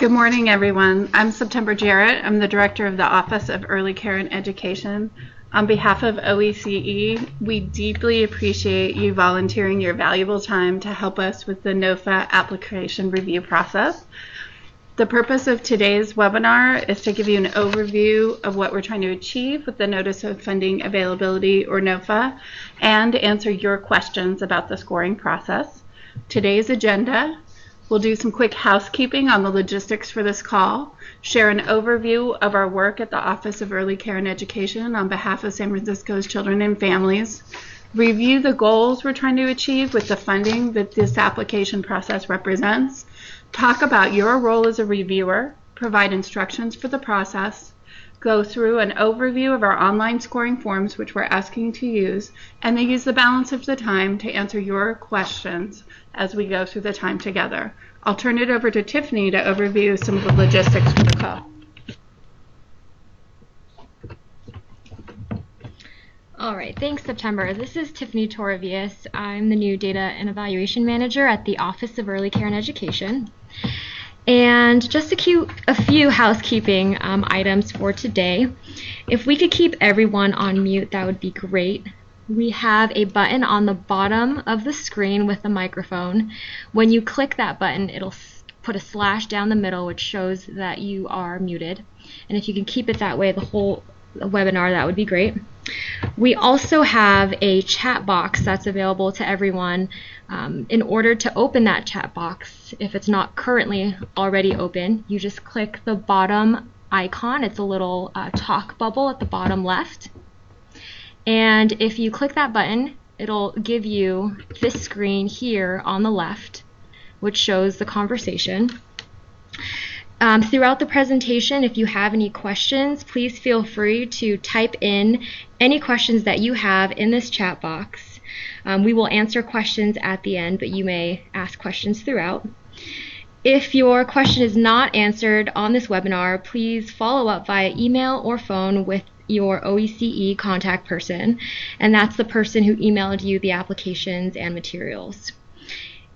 Good morning, everyone. I'm September Jarrett. I'm the Director of the Office of Early Care and Education. On behalf of OECE, we deeply appreciate you volunteering your valuable time to help us with the NOFA application review process. The purpose of today's webinar is to give you an overview of what we're trying to achieve with the Notice of Funding Availability, or NOFA, and answer your questions about the scoring process. Today's agenda: we'll do some quick housekeeping on the logistics for this call, share an overview of our work at the Office of Early Care and Education on behalf of San Francisco's children and families, review the goals we're trying to achieve with the funding that this application process represents, talk about your role as a reviewer, provide instructions for the process, go through an overview of our online scoring forms, which we're asking to use, and then use the balance of the time to answer your questions as we go through the time together. I'll turn it over to Tiffany to overview some of the logistics for the call. All right, thanks, September. This is Tiffany Toravias. I'm the new Data and Evaluation Manager at the Office of Early Care and Education. And just a few housekeeping items for today. If we could keep everyone on mute, that would be great. We have a button on the bottom of the screen with the microphone. When you click that button, it'll put a slash down the middle, which shows that you are muted. And if you can keep it that way the whole webinar, that would be great. We also have a chat box that's available to everyone. In order to open that chat box, if it's not currently already open, you just click the bottom icon. It's a little talk bubble at the bottom left. And if you click that button, it'll give you this screen here on the left, which shows the conversation. Throughout the presentation, if you have any questions, please feel free to type in any questions that you have in this chat box. We will answer questions at the end, but you may ask questions throughout. If your question is not answered on this webinar, please follow up via email or phone with your OECE contact person, and that's the person who emailed you the applications and materials.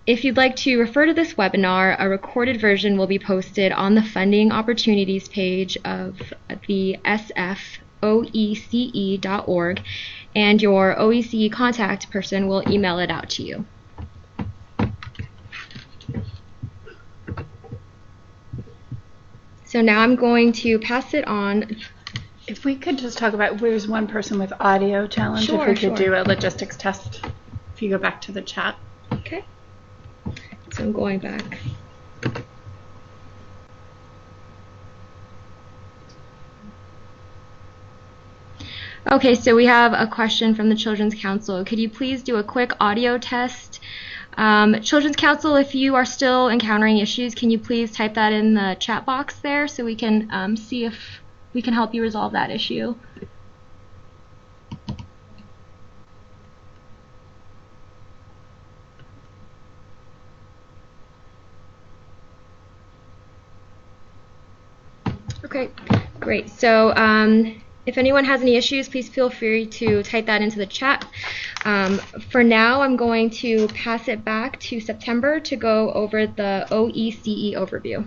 If you'd like to refer to this webinar, a recorded version will be posted on the Funding Opportunities page of the sfoece.org, and your OECE contact person will email it out to you. So now I'm going to pass it on. If we could just talk about, there's one person with audio challenge. Sure, if we could do a logistics test. If you go back to the chat. Okay. So I'm going back. Okay, so we have a question from the Children's Council. Could you please do a quick audio test? Children's Council, if you are still encountering issues, can you please type that in the chat box there so we can see if we can help you resolve that issue? Okay, great. So if anyone has any issues, please feel free to type that into the chat. For now, I'm going to pass it back to September to go over the OECE overview.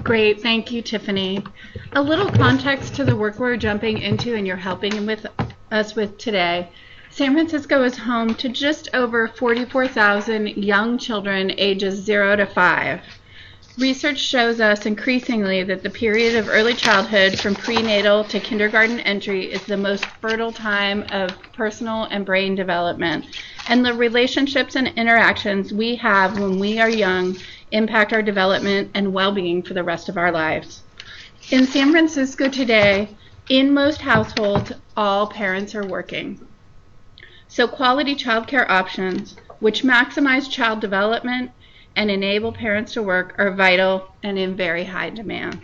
Great, thank you, Tiffany. A little context to the work we're jumping into and you're helping with us with today. San Francisco is home to just over 44,000 young children ages 0 to 5. Research shows us increasingly that the period of early childhood from prenatal to kindergarten entry is the most fertile time of personal and brain development, and the relationships and interactions we have when we are young impact our development and well-being for the rest of our lives. In San Francisco today, in most households, all parents are working. So quality childcare options, which maximize child development and enable parents to work, are vital and in very high demand.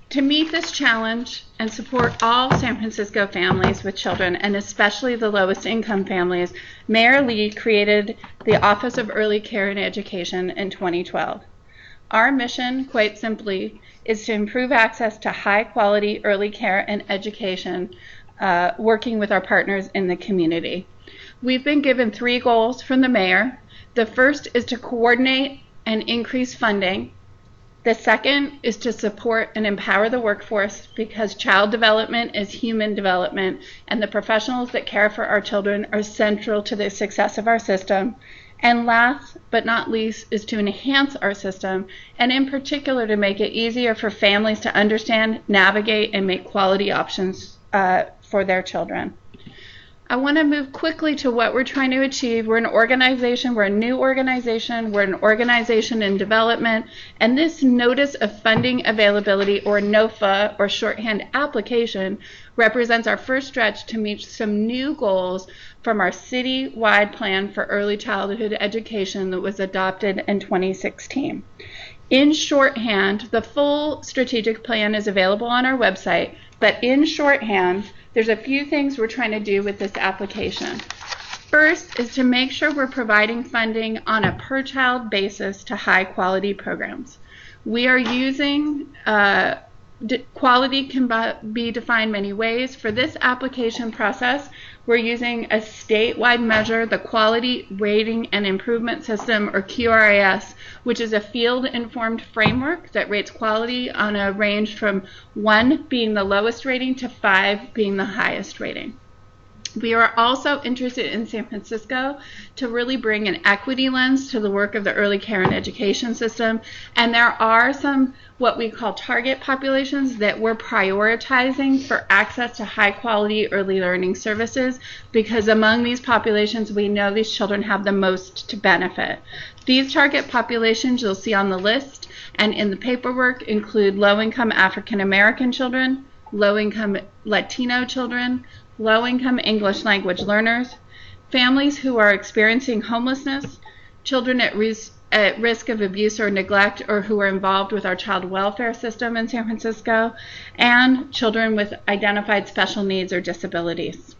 To meet this challenge and support all San Francisco families with children, and especially the lowest income families, Mayor Lee created the Office of Early Care and Education in 2012. Our mission, quite simply, is to improve access to high quality early care and education, working with our partners in the community. We've been given 3 goals from the mayor. The first is to coordinate and increase funding. The second is to support and empower the workforce, because child development is human development, and the professionals that care for our children are central to the success of our system. And last but not least is to enhance our system, and in particular to make it easier for families to understand, navigate, and make quality options for their children. I want to move quickly to what we're trying to achieve. We're an organization, we're a new organization, we're an organization in development, and this Notice of Funding Availability, or NOFA, or shorthand application, represents our first stretch to meet some new goals from our city-wide plan for early childhood education that was adopted in 2016. In shorthand, the full strategic plan is available on our website, but in shorthand, there's a few things we're trying to do with this application. First is to make sure we're providing funding on a per-child basis to high-quality programs. We are using quality can be defined many ways. For this application process, we're using a statewide measure, the Quality Rating and Improvement System, or QRIS, which is a field-informed framework that rates quality on a range from 1 being the lowest rating to 5 being the highest rating. We are also interested in San Francisco to really bring an equity lens to the work of the early care and education system, and there are some what we call target populations that we're prioritizing for access to high quality early learning services, because among these populations we know these children have the most to benefit. These target populations you'll see on the list and in the paperwork include low-income African American children, low-income Latino children, low-income English language learners, families who are experiencing homelessness, children at risk of abuse or neglect or who are involved with our child welfare system in San Francisco, and children with identified special needs or disabilities.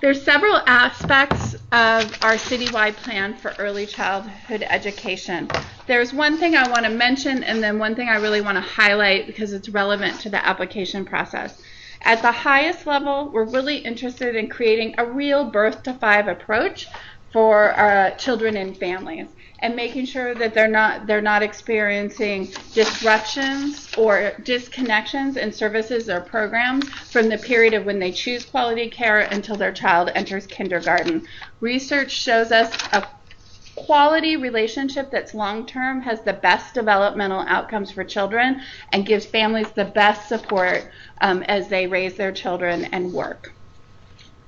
There's several aspects of our citywide plan for early childhood education. There's one thing I want to mention, and then one thing I really want to highlight because it's relevant to the application process. At the highest level, we're really interested in creating a real birth to 5 approach for children and families, and making sure that they're not experiencing disruptions or disconnections in services or programs from the period of when they choose quality care until their child enters kindergarten. Research shows us a quality relationship that's long-term has the best developmental outcomes for children and gives families the best support as they raise their children and work.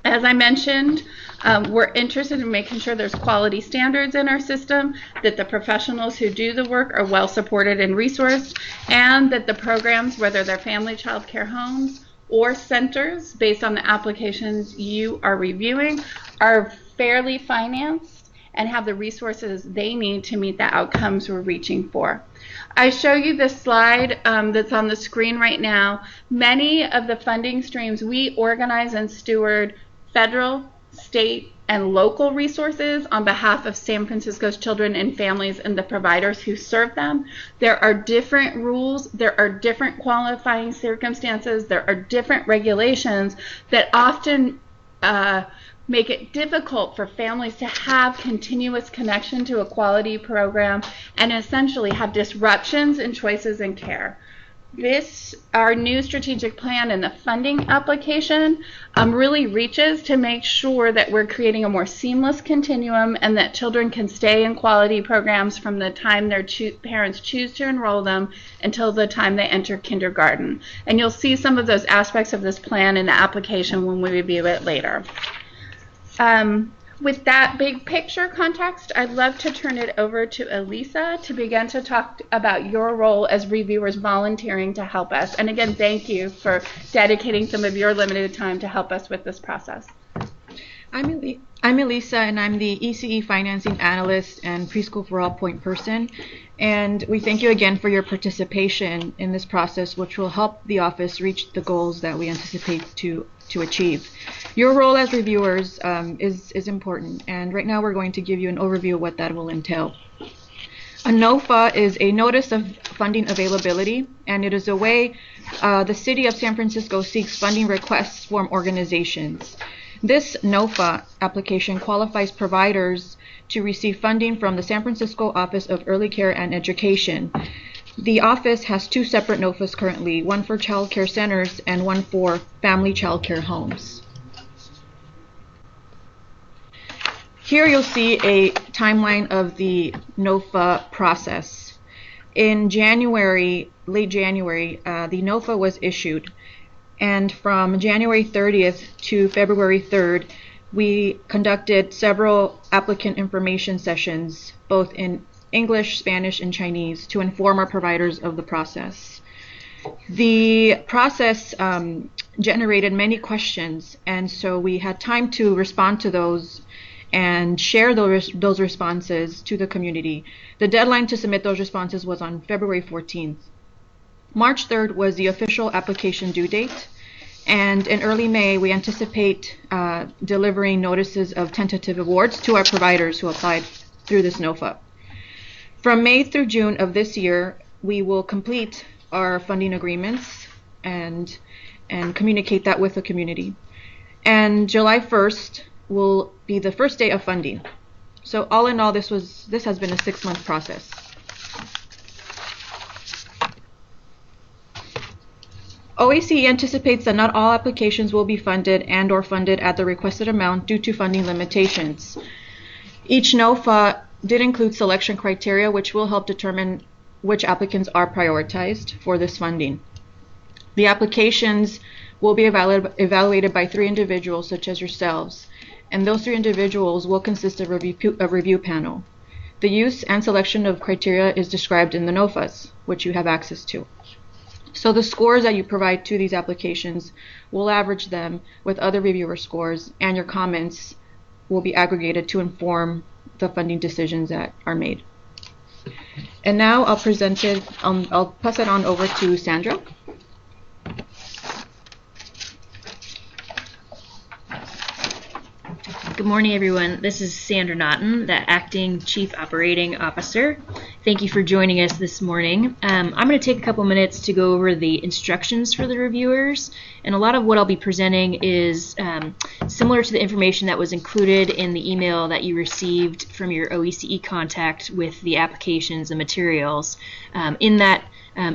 As I mentioned, we're interested in making sure there's quality standards in our system, that the professionals who do the work are well supported and resourced, and that the programs, whether they're family child care homes or centers, based on the applications you are reviewing, are fairly financed and have the resources they need to meet the outcomes we're reaching for. I show you this slide that's on the screen right now. Many of the funding streams we organize and steward federal, state, and local resources on behalf of San Francisco's children and families and the providers who serve them. There are different rules, there are different qualifying circumstances, there are different regulations that often make it difficult for families to have continuous connection to a quality program and essentially have disruptions in choices in care. Our new strategic plan and the funding application really reaches to make sure that we're creating a more seamless continuum and that children can stay in quality programs from the time their parents choose to enroll them until the time they enter kindergarten. And you'll see some of those aspects of this plan in the application when we review it later. With that big picture context, I'd love to turn it over to Elisa to begin to talk about your role as reviewers volunteering to help us. And again, thank you for dedicating some of your limited time to help us with this process. I'm Elisa, and I'm the ECE Financing Analyst and Preschool for All point person. And we thank you again for your participation in this process, which will help the office reach the goals that we anticipate to achieve. Your role as reviewers is important, and right now we're going to give you an overview of what that will entail. A NOFA is a Notice of Funding Availability, and it is a way the City of San Francisco seeks funding requests from organizations. This NOFA application qualifies providers to receive funding from the San Francisco Office of Early Care and Education. The office has two separate NOFAs currently, one for child care centers and one for family child care homes. Here you'll see a timeline of the NOFA process. In January, late January, the NOFA was issued. And from January 30th to February 3rd, we conducted several applicant information sessions, both in English, Spanish, and Chinese, to inform our providers of the process. The process generated many questions, and so we had time to respond to those and share those responses to the community. The deadline to submit those responses was on February 14th. March 3rd was the official application due date, and in early May we anticipate delivering notices of tentative awards to our providers who applied through this NOFA. From May through June of this year, we will complete our funding agreements and communicate that with the community. And July 1st will be the first day of funding. So all in all, this has been a 6-month process. OACE anticipates that not all applications will be funded and/or funded at the requested amount due to funding limitations. Each NOFA did include selection criteria, which will help determine which applicants are prioritized for this funding. The applications will be evaluated by 3 individuals, such as yourselves, and those 3 individuals will consist of a review panel. The use and selection of criteria is described in the NOFAs, which you have access to. So the scores that you provide to these applications, we'll average them with other reviewer scores, and your comments will be aggregated to inform the funding decisions that are made. And now I'll pass it on over to Sandra. Good morning, everyone. This is Sandra Naughton, the Acting Chief Operating Officer. Thank you for joining us this morning. I'm going to take a couple minutes to go over the instructions for the reviewers, and a lot of what I'll be presenting is similar to the information that was included in the email that you received from your OECE contact with the applications and materials. In that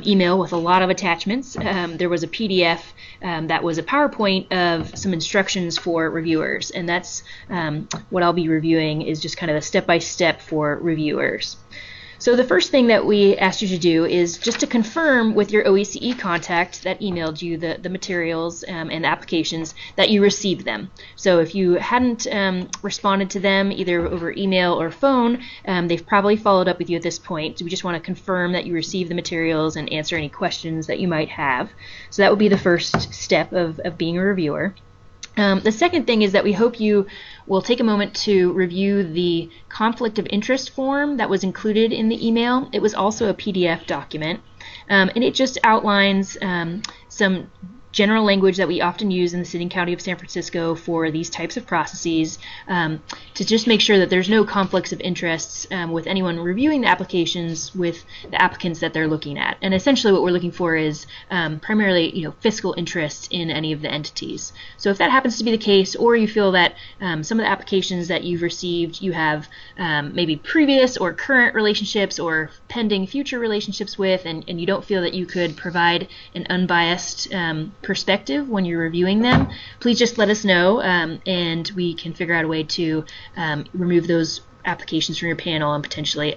email with a lot of attachments, there was a PDF that was a PowerPoint of some instructions for reviewers, and that's what I'll be reviewing is just kind of a step-by-step for reviewers. So the first thing that we asked you to do is just to confirm with your OECE contact that emailed you the materials and the applications that you received them. So if you hadn't responded to them either over email or phone, they've probably followed up with you at this point. So we just want to confirm that you received the materials and answer any questions that you might have. So that would be the first step of being a reviewer. The second thing is that we hope you will take a moment to review the conflict of interest form that was included in the email. It was also a PDF document, and it just outlines some general language that we often use in the City and County of San Francisco for these types of processes, to just make sure that there's no conflicts of interests with anyone reviewing the applications with the applicants that they're looking at. And essentially what we're looking for is primarily fiscal interests in any of the entities. So if that happens to be the case, or you feel that some of the applications that you've received you have maybe previous or current relationships or pending future relationships with, and you don't feel that you could provide an unbiased perspective when you're reviewing them, please just let us know, and we can figure out a way to remove those applications from your panel and potentially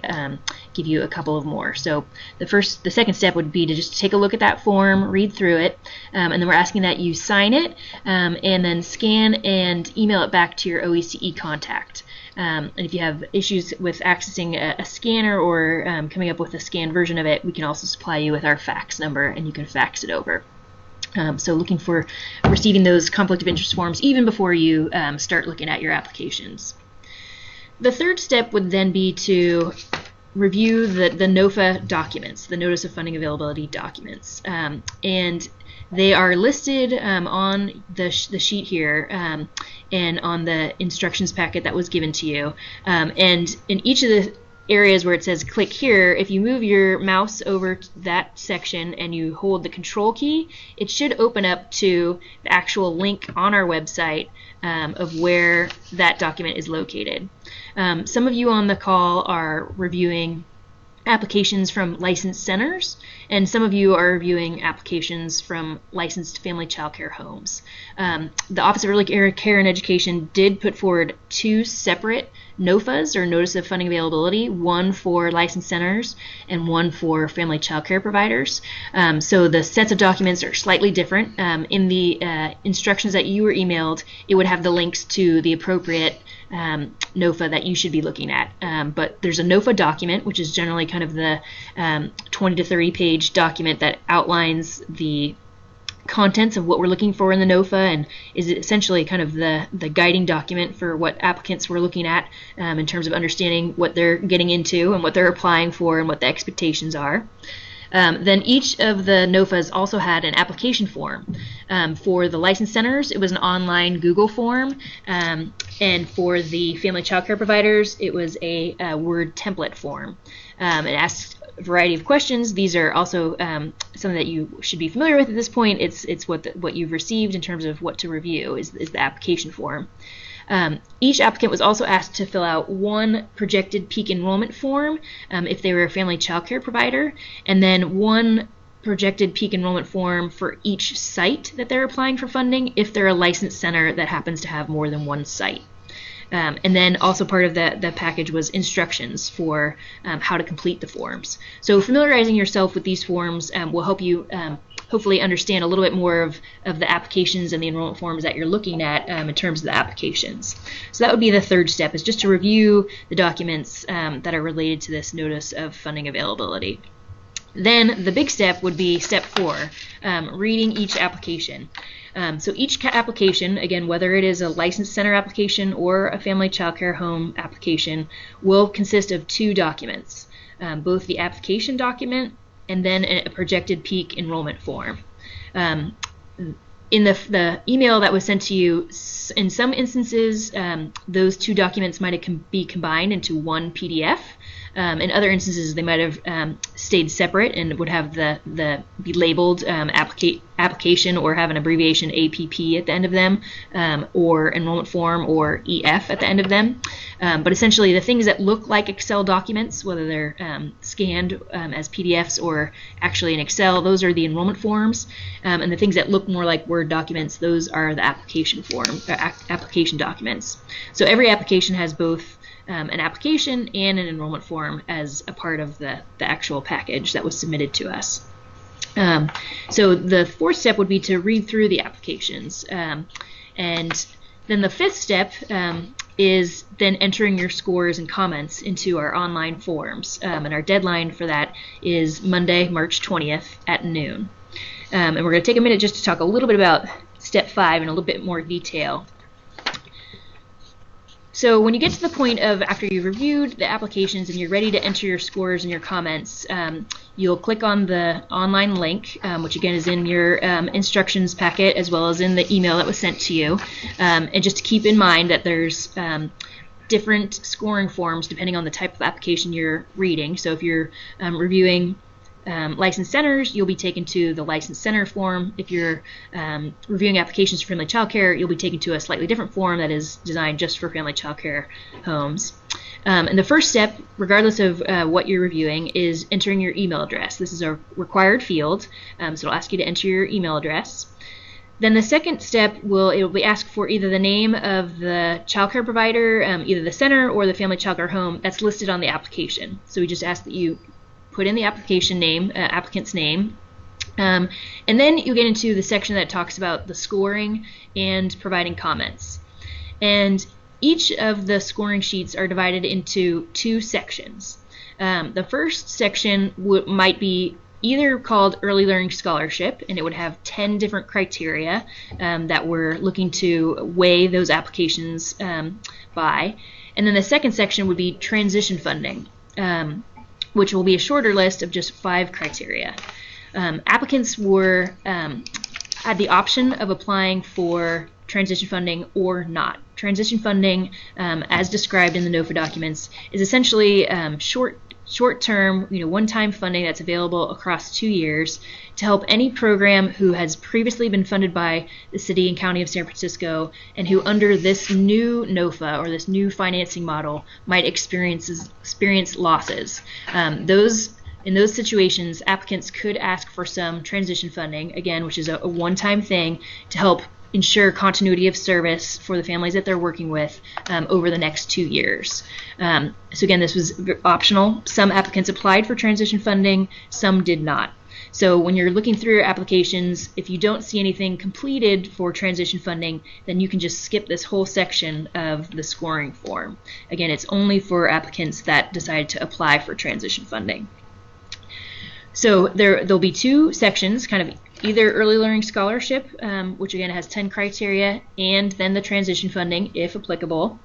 give you a couple of more. So the second step would be to just take a look at that form, read through it, and then we're asking that you sign it and then scan and email it back to your OECE contact. And if you have issues with accessing a scanner or coming up with a scanned version of it, we can also supply you with our fax number and you can fax it over. So looking for receiving those conflict of interest forms even before you start looking at your applications. The third step would then be to review the NOFA documents, the Notice of Funding Availability documents. And they are listed on the sheet here and on the instructions packet that was given to you. And in each of the areas where it says click here, if you move your mouse over to that section and you hold the control key, it should open up to the actual link on our website of where that document is located. Some of you on the call are reviewing applications from licensed centers, and some of you are reviewing applications from licensed family child care homes. The Office of Early Care and Education did put forward 2 separate NOFAs, or Notice of Funding Availability, one for licensed centers and one for family child care providers. So the sets of documents are slightly different. In the instructions that you were emailed, it would have the links to the appropriate NOFA that you should be looking at. But there's a NOFA document, which is generally kind of the 20 to 30 page document that outlines the contents of what we're looking for in the NOFA, and is essentially kind of the guiding document for what applicants were looking at in terms of understanding what they're getting into and what they're applying for and what the expectations are. Then each of the NOFAs also had an application form. For the licensed centers, it was an online Google form, and for the family child care providers, it was a Word template form. It asks a variety of questions. These are also something that you should be familiar with at this point. It's what you've received in terms of what to review is the application form. Each applicant was also asked to fill out one projected peak enrollment form if they were a family child care provider, and then one projected peak enrollment form for each site that they're applying for funding if they're a licensed center that happens to have more than one site. And then also part of the package was instructions for how to complete the forms. So familiarizing yourself with these forms will help you hopefully understand a little bit more of the applications and the enrollment forms that you're looking at in terms of the applications. So that would be the third step, is just to review the documents that are related to this notice of funding availability. Then the big step would be step 4, reading each application. So each application, again, whether it is a licensed center application or a family child care home application, will consist of 2 documents, both the application document and then a projected peak enrollment form. In the email that was sent to you, in some instances, those 2 documents might be combined into one PDF. In other instances, they might have stayed separate and would have be labeled application or have an abbreviation APP at the end of them, or enrollment form or EF at the end of them. But essentially, the things that look like Excel documents, whether they're scanned as PDFs or actually in Excel, those are the enrollment forms. And the things that look more like Word documents, those are the application documents. So every application has both an application and an enrollment form as a part of the actual package that was submitted to us. So the 4th step would be to read through the applications. And then the 5th step is then entering your scores and comments into our online forms. And our deadline for that is Monday, March 20th at noon. And we're going to take a minute just to talk a little bit about step 5 in a little bit more detail. So when you get to the point of after you've reviewed the applications and you're ready to enter your scores and your comments, you'll click on the online link, which again is in your instructions packet as well as in the email that was sent to you. And just to keep in mind that there's different scoring forms depending on the type of application you're reading. So if you're reviewing licensed centers, you'll be taken to the licensed center form. If you're reviewing applications for family child care, you'll be taken to a slightly different form that is designed just for family child care homes. And the first step, regardless of what you're reviewing, is entering your email address. This is a required field, so it'll ask you to enter your email address. Then the second step it'll be asked for either the name of the child care provider, either the center or the family child care home that's listed on the application. So we just ask that you put in the application name, applicant's name, and then you get into the section that talks about the scoring and providing comments. And each of the scoring sheets are divided into 2 sections. The first section might be either called Early Learning Scholarship, and it would have 10 different criteria that we're looking to weigh those applications by. And then the second section would be Transition Funding, which will be a shorter list of just 5 criteria. Applicants had the option of applying for transition funding or not. transition funding, as described in the NOFA documents, is essentially short-term, one-time funding that's available across 2 years to help any program who has previously been funded by the City and County of San Francisco and who under this new NOFA or this new financing model might experience losses. In those situations, applicants could ask for some transition funding, again, which is a one-time thing to help ensure continuity of service for the families that they're working with over the next 2 years. So again, this was optional. Some applicants applied for transition funding, some did not. So when you're looking through your applications, if you don't see anything completed for transition funding, then you can just skip this whole section of the scoring form. Again, it's only for applicants that decide to apply for transition funding. So there'll be 2 sections, kind of either early learning scholarship, which again has 10 criteria, and then the transition funding, if applicable,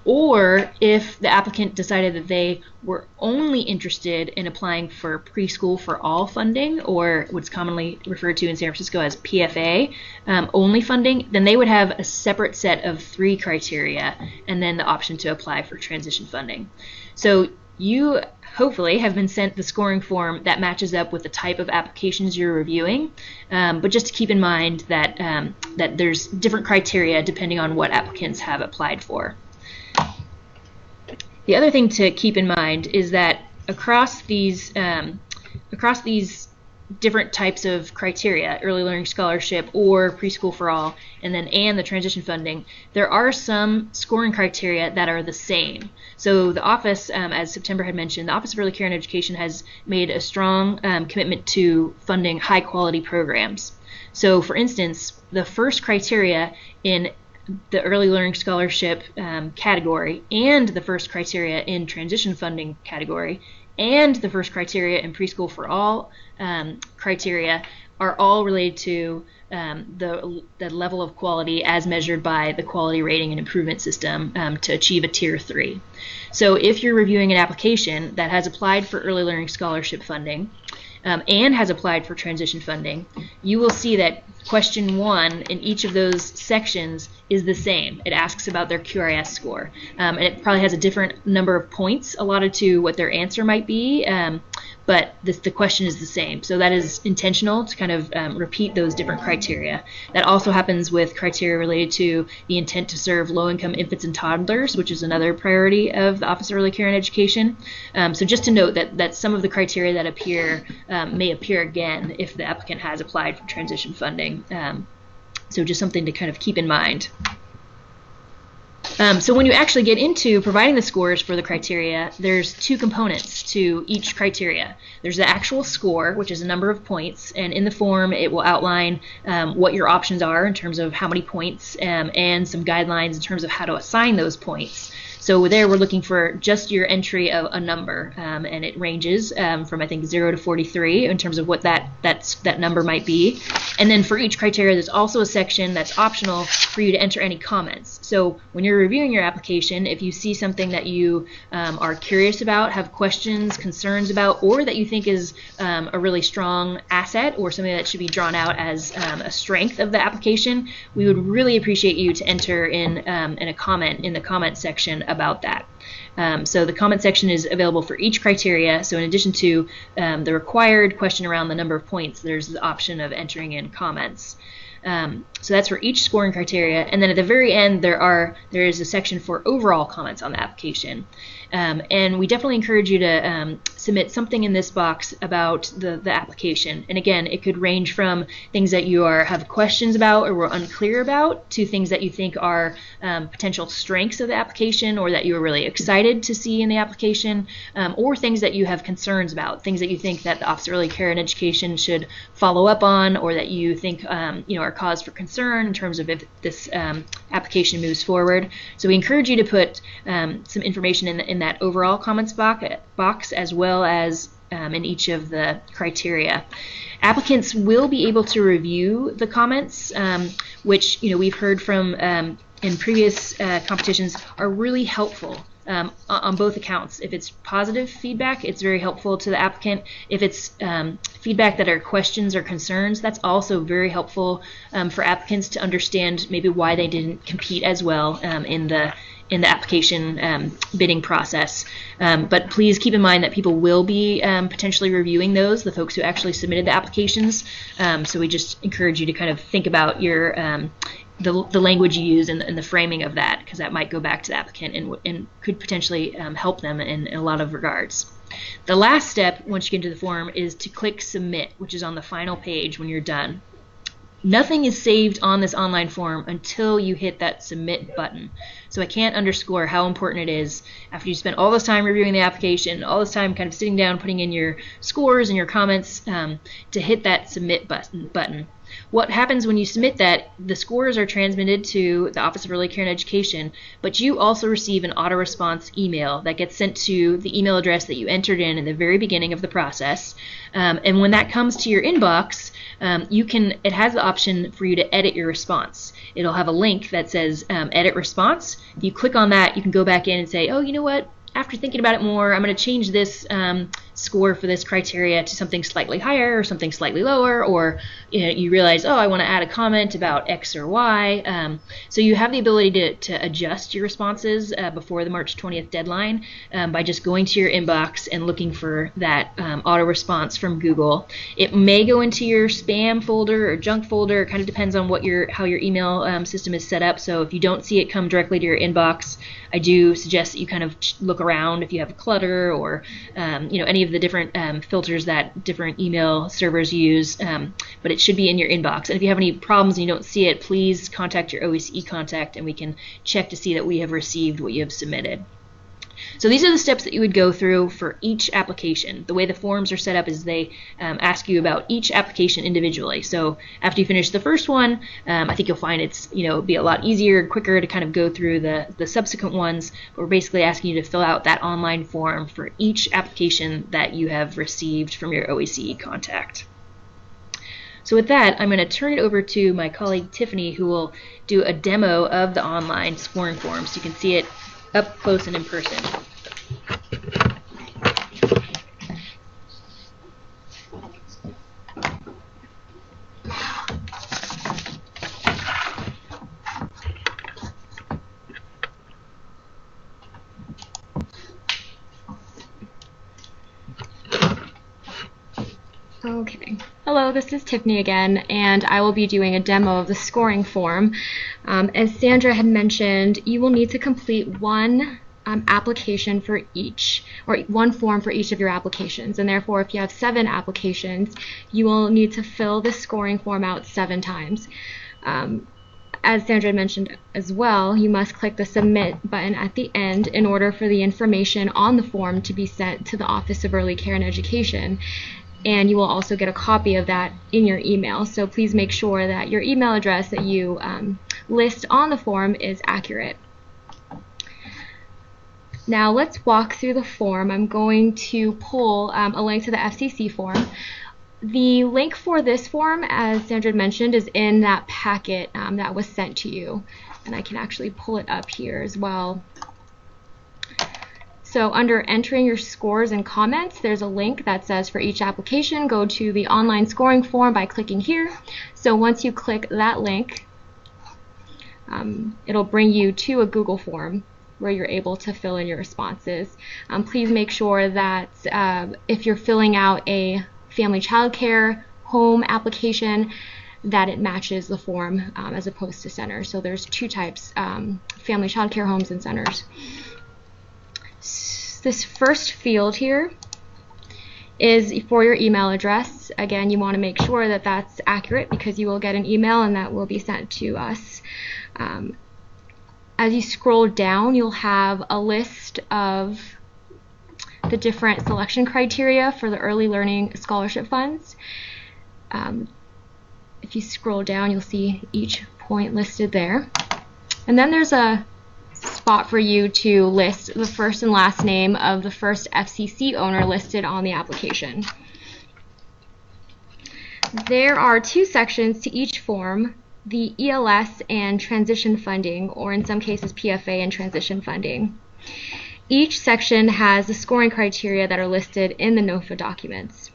or if the applicant decided that they were only interested in applying for preschool for all funding, or what's commonly referred to in San Francisco as PFA only funding, then they would have a separate set of 3 criteria, and then the option to apply for transition funding. So you hopefully have been sent the scoring form that matches up with the type of applications you're reviewing, but just to keep in mind that, that there's different criteria depending on what applicants have applied for. The other thing to keep in mind is that across these different types of criteria, early learning scholarship or preschool for all, and the transition funding, there are some scoring criteria that are the same. So the office, as September had mentioned, the Office of Early Care and Education has made a strong commitment to funding high quality programs. So for instance, the first criteria in the early learning scholarship category, and the first criteria in transition funding category, and the first criteria in preschool for all criteria are all related to the level of quality as measured by the Quality Rating and Improvement System to achieve a Tier 3. So if you're reviewing an application that has applied for early learning scholarship funding and has applied for transition funding, you will see that question 1 in each of those sections is the same. It asks about their QRS score, and it probably has a different number of points allotted to what their answer might be, but the question is the same. So that is intentional to kind of repeat those different criteria. That also happens with criteria related to the intent to serve low-income infants and toddlers, which is another priority of the Office of Early Care and Education. So just to note that some of the criteria that appear may appear again if the applicant has applied for transition funding. So just something to kind of keep in mind. So when you actually get into providing the scores for the criteria, there's 2 components to each criteria. There's the actual score, which is a number of points, and in the form it will outline what your options are in terms of how many points and some guidelines in terms of how to assign those points. So there we're looking for just your entry of a number, and it ranges from I think 0 to 43 in terms of what that number might be. And then for each criteria, there's also a section that's optional for you to enter any comments. So when you're reviewing your application, if you see something that you are curious about, have questions, concerns about, or that you think is a really strong asset or something that should be drawn out as a strength of the application, we would really appreciate you to enter in a comment in the comment section about that. So the comment section is available for each criteria. So in addition to the required question around the number of points, there's the option of entering in comments. So that's for each scoring criteria. And then at the very end, there is a section for overall comments on the application. And we definitely encourage you to submit something in this box about the application. And again, it could range from things that you have questions about or were unclear about to things that you think are potential strengths of the application or that you were really excited to see in the application, or things that you have concerns about, things that you think that the Office of Early Care and Education should follow up on, or that you think are cause for concern in terms of if this application moves forward. So we encourage you to put some information in that overall comments box as well as in each of the criteria. Applicants will be able to review the comments, which we've heard from in previous competitions are really helpful on both accounts. If it's positive feedback, it's very helpful to the applicant. If it's feedback that are questions or concerns. That's also very helpful for applicants to understand maybe why they didn't compete as well in the application bidding process. But please keep in mind that people will be potentially reviewing those, the folks who actually submitted the applications. So we just encourage you to kind of think about your the language you use and the framing of that, because that might go back to the applicant and could potentially help them in a lot of regards. The last step, once you get into the form, is to click Submit, which is on the final page when you're done. Nothing is saved on this online form until you hit that Submit button. So I can't underscore how important it is, after you spend all this time reviewing the application, all this time kind of sitting down, putting in your scores and your comments, to hit that Submit button. What happens when you submit that, the scores are transmitted to the Office of Early Care and Education, but you also receive an auto-response email that gets sent to the email address that you entered in the very beginning of the process. And when that comes to your inbox, it has the option for you to edit your response. It'll have a link that says Edit Response. If you click on that, you can go back in and say, oh, you know what? After thinking about it more, I'm going to change this score for this criteria to something slightly higher or something slightly lower, or you realize, oh, I want to add a comment about X or Y. So you have the ability to adjust your responses before the March 20th deadline by just going to your inbox and looking for that auto response from Google. It may go into your spam folder or junk folder. It kind of depends on how your email system is set up. So if you don't see it come directly to your inbox, I do suggest that you kind of look around if you have clutter or any of the different filters that different email servers use, but it should be in your inbox. And if you have any problems and you don't see it, please contact your OECE contact and we can check to see that we have received what you have submitted. So these are the steps that you would go through for each application. The way the forms are set up is they ask you about each application individually. So after you finish the first one, I think you'll find it's be a lot easier and quicker to kind of go through the subsequent ones. But we're basically asking you to fill out that online form for each application that you have received from your OECE contact. So with that, I'm going to turn it over to my colleague Tiffany, who will do a demo of the online scoring form so you can see it up close and in person. Okay. Hello, this is Tiffany again, and I will be doing a demo of the scoring form. As Sandra had mentioned, you will need to complete one application for each, or one form for each of your applications, and therefore if you have 7 applications, you will need to fill the scoring form out 7 times. As Sandra mentioned as well, you must click the Submit button at the end in order for the information on the form to be sent to the Office of Early Care and Education. And you will also get a copy of that in your email. So please make sure that your email address that you list on the form is accurate. Now let's walk through the form. I'm going to pull a link to the FCC form. The link for this form, as Sandra mentioned, is in that packet that was sent to you. And I can actually pull it up here as well. So under entering your scores and comments, there's a link that says for each application, go to the online scoring form by clicking here. So once you click that link, it'll bring you to a Google form where you're able to fill in your responses. Please make sure that if you're filling out a family child care home application, that it matches the form as opposed to centers. So there's 2 types, family child care homes and centers. This first field here is for your email address. Again, you want to make sure that that's accurate because you will get an email and that will be sent to us. As you scroll down, you'll have a list of the different selection criteria for the Early Learning Scholarship Funds. If you scroll down, you'll see each point listed there. And then there's a spot for you to list the first and last name of the first FCC owner listed on the application. There are 2 sections to each form, the ELS and transition funding, or in some cases PFA and transition funding. Each section has the scoring criteria that are listed in the NOFA documents.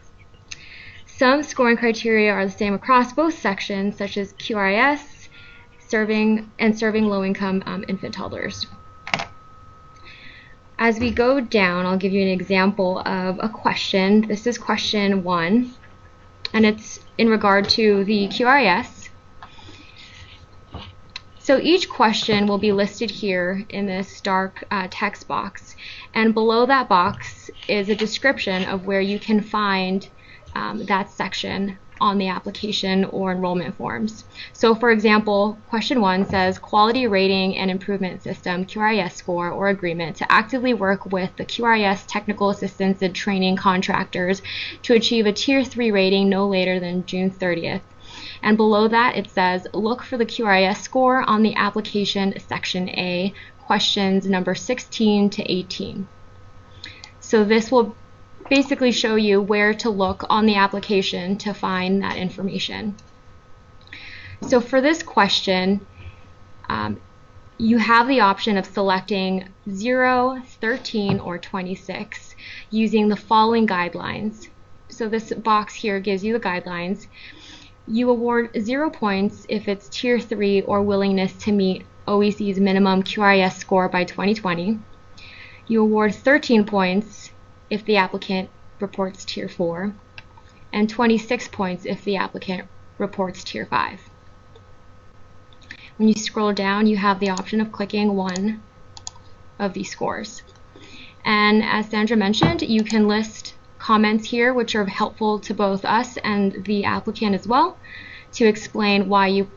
Some scoring criteria are the same across both sections, such as QRIS, serving low-income infant toddlers. As we go down, I'll give you an example of a question. This is question 1, and it's in regard to the QRIS. So each question will be listed here in this dark text box, and below that box is a description of where you can find that section on the application or enrollment forms. So for example, question 1 says Quality Rating and Improvement System QRIS score or agreement to actively work with the QRIS technical assistance and training contractors to achieve a Tier 3 rating no later than June 30th. And below that it says look for the QRIS score on the application section A, questions number 16 to 18. So this will basically show you where to look on the application to find that information. So for this question, you have the option of selecting 0, 13, or 26 using the following guidelines. So this box here gives you the guidelines. You award 0 points if it's Tier 3 or willingness to meet OEC's minimum QRIS score by 2020. You award 13 points if the applicant reports Tier 4, and 26 points if the applicant reports Tier 5. When you scroll down, you have the option of clicking one of these scores. And as Sandra mentioned, you can list comments here which are helpful to both us and the applicant as well to explain why you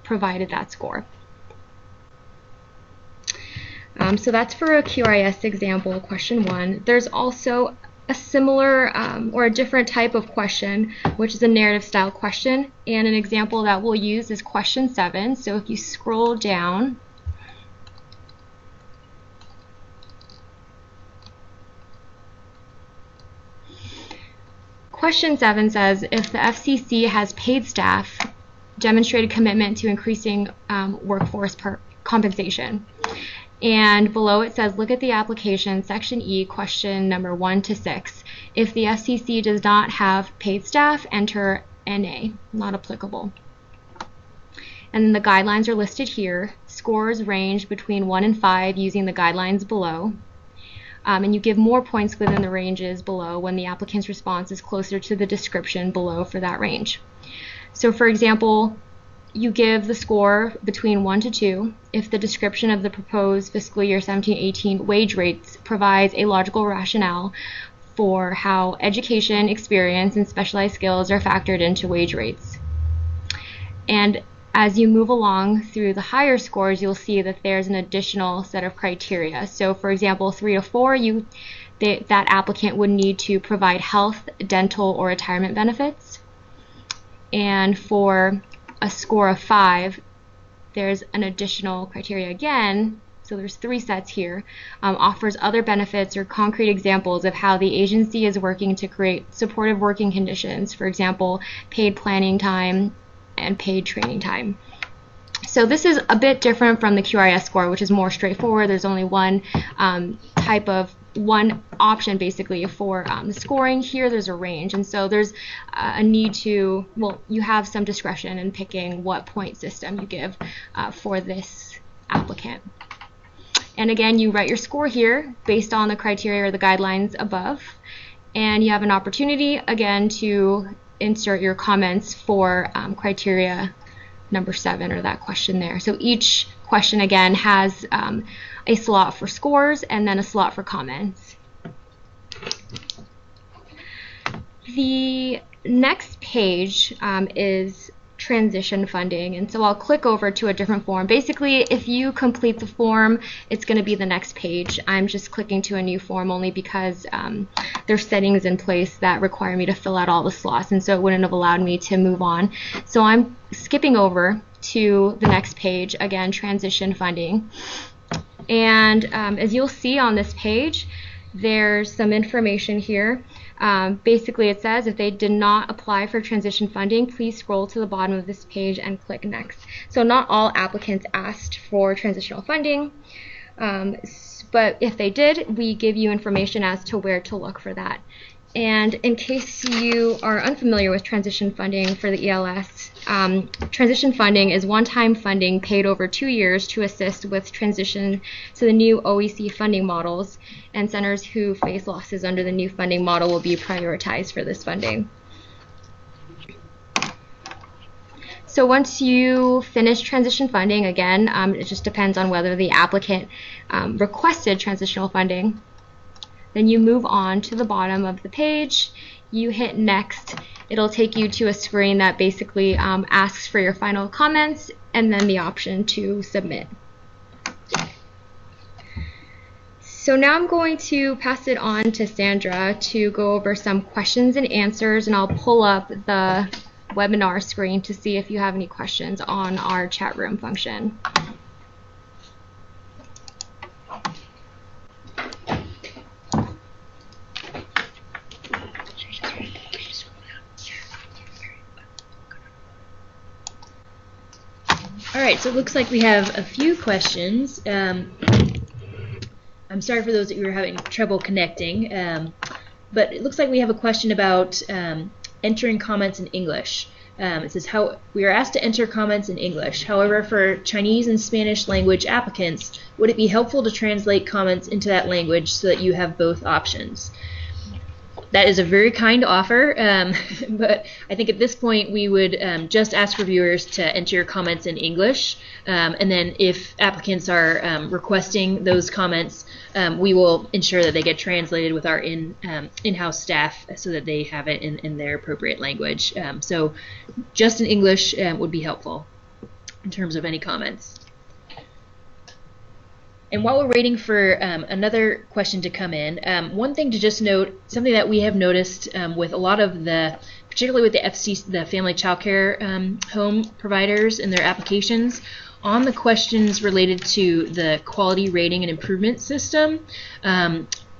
provided that score. So that's for a QRIS example, question 1. There's also a similar or a different type of question, which is a narrative style question, and an example that we'll use is question 7. So if you scroll down, question 7 says if the FCC has paid staff demonstrated commitment to increasing workforce compensation. And below it says, look at the application, section E, question number 1 to 6. If the FCC does not have paid staff, enter NA, not applicable. And then the guidelines are listed here. Scores range between 1 and 5 using the guidelines below. And you give more points within the ranges below when the applicant's response is closer to the description below for that range. So for example, you give the score between 1 to 2 if the description of the proposed fiscal year 17-18 wage rates provides a logical rationale for how education, experience, and specialized skills are factored into wage rates. And as you move along through the higher scores, you'll see that there's an additional set of criteria. So for example, 3 to 4, that applicant would need to provide health, dental, or retirement benefits. And for a score of 5, there's an additional criteria again, so there's 3 sets here, offers other benefits or concrete examples of how the agency is working to create supportive working conditions, for example, paid planning time and paid training time. So this is a bit different from the QRIS score, which is more straightforward. There's only one one option basically for the scoring. Here there's a range, and so there's a need to, well, you have some discretion in picking what point system you give for this applicant. And again, you write your score here based on the criteria or the guidelines above, and you have an opportunity again to insert your comments for criteria number 7, or that question there. So each question again has a slot for scores and then a slot for comments. The next page is transition funding, and so I'll click over to a different form. Basically, if you complete the form, it's going to be the next page. I'm just clicking to a new form only because there's settings in place that require me to fill out all the slots, and so it wouldn't have allowed me to move on. So I'm skipping over to the next page, again, transition funding. And as you'll see on this page, there's some information here. Basically, it says if they did not apply for transition funding, please scroll to the bottom of this page and click next. So not all applicants asked for transitional funding, but if they did, we give you information as to where to look for that And in case you are unfamiliar with transition funding for the ELS, transition funding is one-time funding paid over 2 years to assist with transition to the new OEC funding models, and centers who face losses under the new funding model will be prioritized for this funding. So once you finish transition funding, again, it just depends on whether the applicant requested transitional funding. Then you move on to the bottom of the page, you hit next. It'll take you to a screen that basically asks for your final comments and then the option to submit. So now I'm going to pass it on to Sandra to go over some questions and answers, and I'll pull up the webinar screen to see if you have any questions on our chat room function. All right, so it looks like we have a few questions. I'm sorry for those that you were having trouble connecting, but it looks like we have a question about entering comments in English. It says, we are asked to enter comments in English. However, for Chinese and Spanish language applicants, would it be helpful to translate comments into that language so that you have both options? That is a very kind offer, but I think at this point we would just ask reviewers to enter your comments in English, and then if applicants are requesting those comments, we will ensure that they get translated with our in-house staff so that they have it in their appropriate language. So just in English would be helpful in terms of any comments. And while we're waiting for another question to come in, one thing to just note, something that we have noticed with a lot of particularly with the family child care home providers and their applications, on the questions related to the quality rating and improvement system,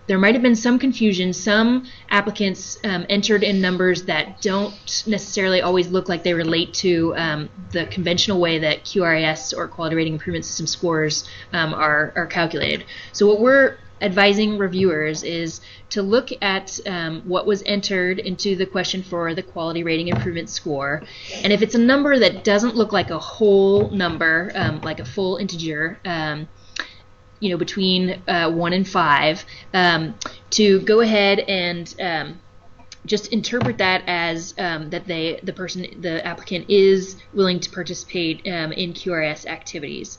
there might have been some confusion. Some applicants entered in numbers that don't necessarily always look like they relate to the conventional way that QRIS or Quality Rating Improvement System scores are calculated. So what we're advising reviewers is to look at what was entered into the question for the Quality Rating Improvement score, and if it's a number that doesn't look like a whole number, like a full integer, between 1 and 5, to go ahead and just interpret that as that the applicant is willing to participate in QRS activities.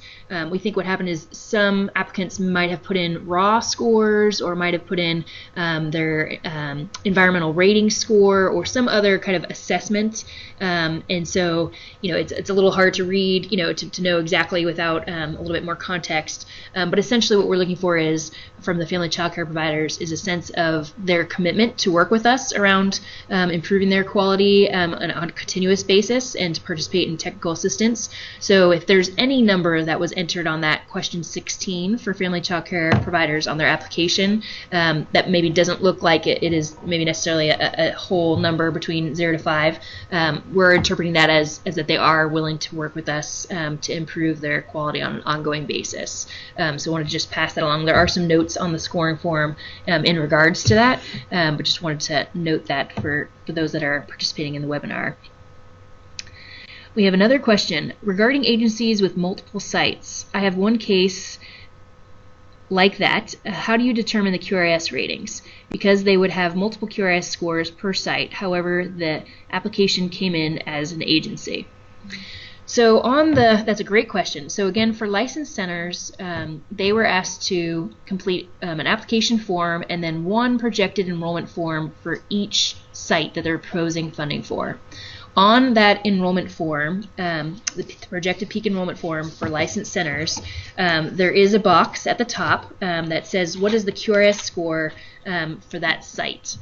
We think what happened is some applicants might have put in raw scores, or might have put in their environmental rating score or some other kind of assessment, and so it's a little hard to read, to know exactly without a little bit more context. But essentially what we're looking for is, from the family child care providers, is a sense of their commitment to work with us around improving their quality on a continuous basis and to participate in technical assistance. So if there's any number that was entered on that question 16 for family child care providers on their application that maybe doesn't look like it is maybe necessarily a whole number between 0 to 5, we're interpreting that as that they are willing to work with us to improve their quality on an ongoing basis. So I wanted to just pass that along. There are some notes on the scoring form in regards to that, but just wanted to note that for those that are participating in the webinar. We have another question regarding agencies with multiple sites. I have one case like that. How do you determine the QRS ratings? Because they would have multiple QRS scores per site, however the application came in as an agency. So that's a great question. So again, for licensed centers, they were asked to complete an application form and then one projected enrollment form for each site that they're proposing funding for. On that enrollment form, the projected peak enrollment form for licensed centers, there is a box at the top that says what is the QRS score for that site.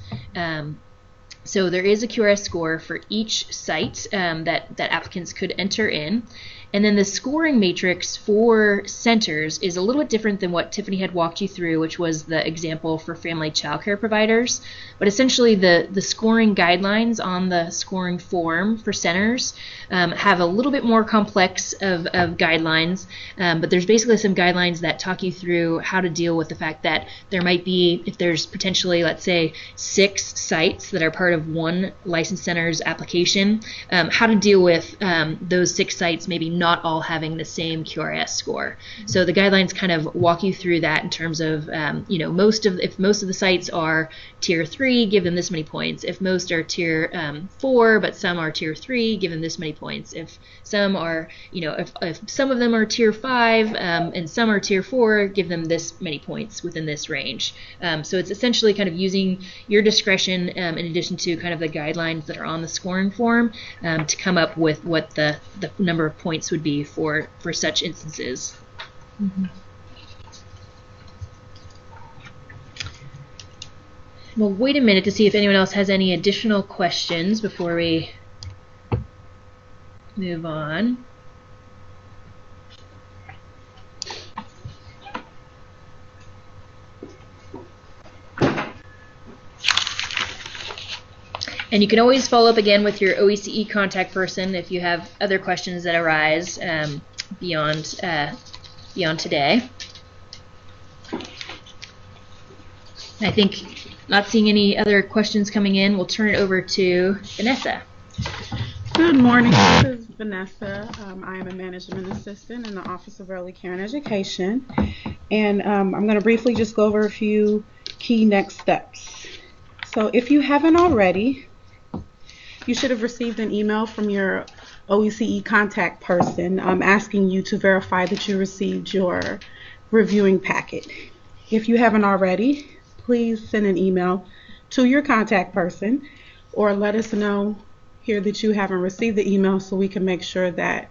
So there is a QRS score for each site that applicants could enter in, And then the scoring matrix for centers is a little bit different than what Tiffany had walked you through, which was the example for family child care providers. But essentially the scoring guidelines on the scoring form for centers have a little bit more complex of guidelines, but there's basically some guidelines that talk you through how to deal with the fact that there might be, if there's potentially, let's say, 6 sites that are part of one licensed center's application, how to deal with those 6 sites maybe not all having the same QRS score. So the guidelines kind of walk you through that in terms of, if most of the sites are tier 3, give them this many points. If most are tier 4, but some are tier 3, give them this many points. If some are, if some of them are tier 5 and some are tier 4, give them this many points within this range. So it's essentially kind of using your discretion in addition to kind of the guidelines that are on the scoring form to come up with what the number of points would be for such instances. Mm-hmm. We'll wait a minute to see if anyone else has any additional questions before we move on. And you can always follow up again with your OECE contact person if you have other questions that arise beyond today. I think, not seeing any other questions coming in, we'll turn it over to Vanessa. Good morning. This is Vanessa. I am a management assistant in the Office of Early Care and Education. And I'm going to briefly just go over a few key next steps. So if you haven't already, you should have received an email from your OECE contact person asking you to verify that you received your reviewing packet. If you haven't already, please send an email to your contact person or let us know here that you haven't received the email so we can make sure that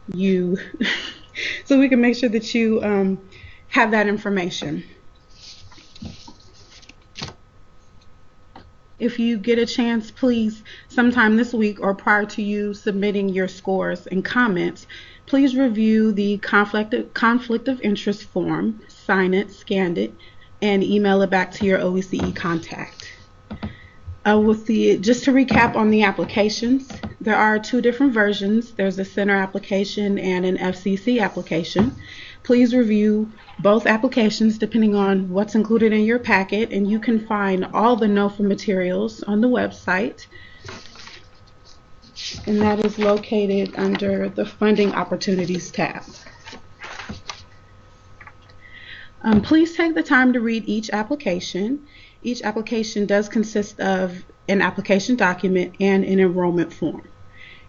you have that information. If you get a chance, please, sometime this week or prior to you submitting your scores and comments, please review the conflict of interest form, sign it, scan it, and email it back to your OECE contact. Just to recap on the applications, there are 2 different versions. There's a center application and an FCC application. Please review both applications depending on what's included in your packet, and you can find all the NOFA materials on the website, and that is located under the Funding Opportunities tab. Please take the time to read each application. Each application does consist of an application document and an enrollment form.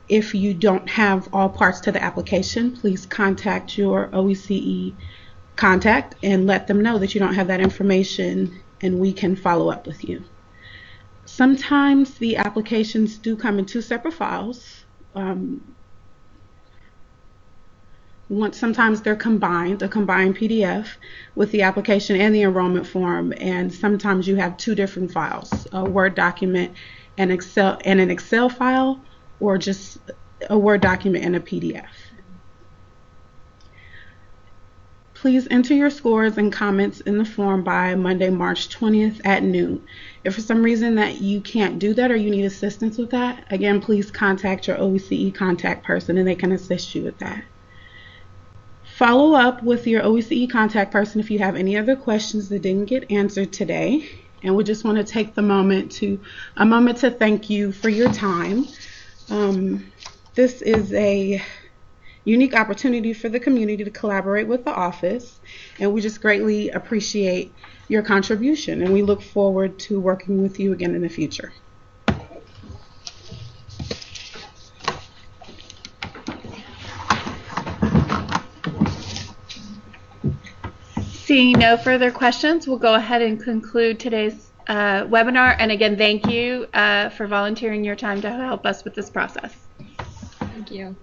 If you don't have all parts to the application, please contact your OECE contact and let them know that you don't have that information, and we can follow up with you. Sometimes the applications do come in 2 separate files. Sometimes they're combined, a combined PDF with the application and the enrollment form, and sometimes you have 2 different files, a Word document and an Excel file, or just a Word document and a PDF. Please enter your scores and comments in the form by Monday, March 20th at noon. If for some reason that you can't do that or you need assistance with that, again, please contact your OECE contact person and they can assist you with that. Follow up with your OECE contact person if you have any other questions that didn't get answered today. And we just want to take a moment to thank you for your time. This is a unique opportunity for the community to collaborate with the office, and we just greatly appreciate your contribution, and we look forward to working with you again in the future. Seeing no further questions, we'll go ahead and conclude today's webinar. And again, thank you for volunteering your time to help us with this process. Thank you.